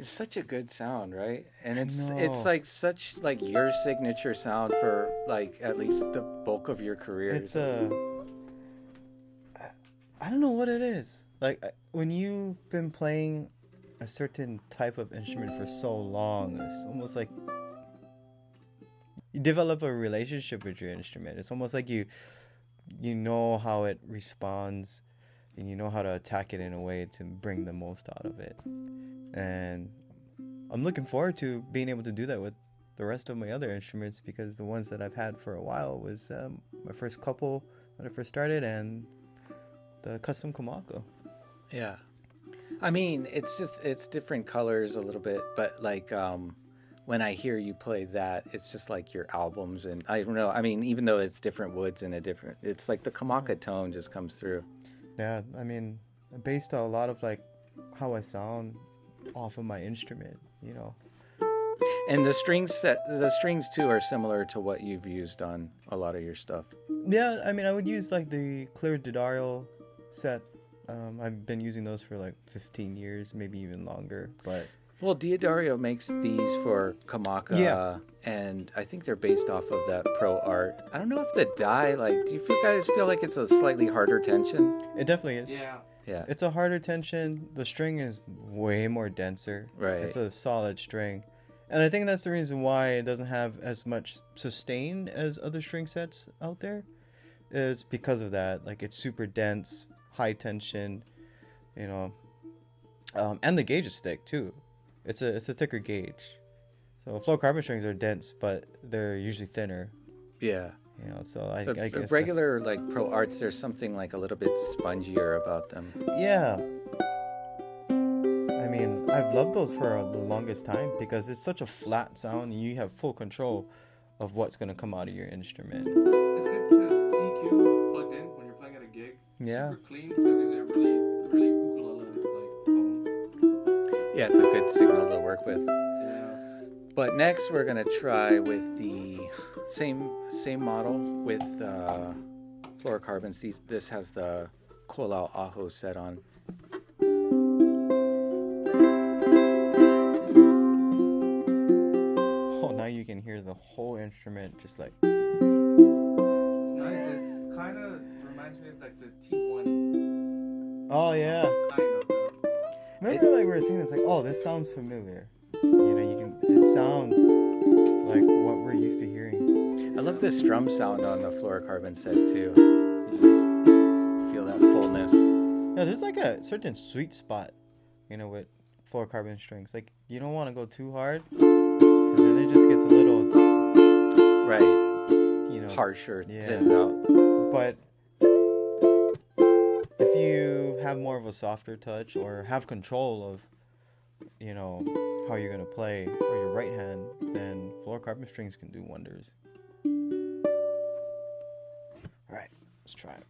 It's such a good sound, right? And it's No, like such like your signature sound for like at least the bulk of your career. it's a. I don't know what it is. Like when you've been playing a certain type of instrument for so long, it's almost like you develop a relationship with your instrument. It's almost like you know how it responds, and you know how to attack it in a way to bring the most out of it. And I'm looking forward to being able to do that with the rest of my other instruments, because the ones that I've had for a while was my first couple when I first started, and the custom Kamaka. Yeah. I mean, it's different colors a little bit, but like when I hear you play that, it's just like your albums and I don't know. I mean, even though it's different woods and it's like the Kamaka tone just comes through. Yeah, I mean, I based a lot of like how I sound off of my instrument, you know. And the strings too are similar to what you've used on a lot of your stuff. Yeah, I mean, I would use like the clear Didario set. I've been using those for like 15 years, maybe even longer. But Well, Diodario makes these for Kamaka, yeah, and I think they're based off of that Pro Art. I don't know if the die, like, do you guys feel like it's a slightly harder tension? it definitely is. Yeah. Yeah, It's a harder tension. The string is way more denser. right. It's a solid string. And I think that's the reason why it doesn't have as much sustain as other string sets out there, is because of that. Like, it's super dense, high tension, you know. And the gauge is thick too. It's a thicker gauge. So fluorocarbon strings are dense, but they're usually thinner. Yeah. You know, so I The guess that's, regular, like, Pro Arts, there's something, like, a little bit spongier about them. yeah. I mean, I've loved those for the longest time because it's such a flat sound, and you have full control of what's gonna come out of your instrument. It's good to EQ plugged in when you're playing at a gig. Yeah. Super clean, still gives you a really, really ukulele like tone. Yeah, it's a good signal to work with. Yeah. But next, we're going to try with the same model with fluorocarbons. This has the Koa Aho set on. Oh, now you can hear the whole instrument just like. It's nice. It kind of reminds me of like the T1. Oh yeah. Kind of. Remember, like we were saying, it's like, oh, this sounds familiar. You know, you can. It sounds like what we're used to hearing. I love the strum sound on the fluorocarbon set too. You just feel that fullness. Yeah, there's like a certain sweet spot, you know, with fluorocarbon strings. Like, you don't want to go too hard, because then it just gets a little, Right. you know, Harsher, Yeah. thins out. But if you have more of a softer touch or have control of, you know, how you're gonna play or your right hand, then fluorocarbon strings can do wonders. All right, let's try it.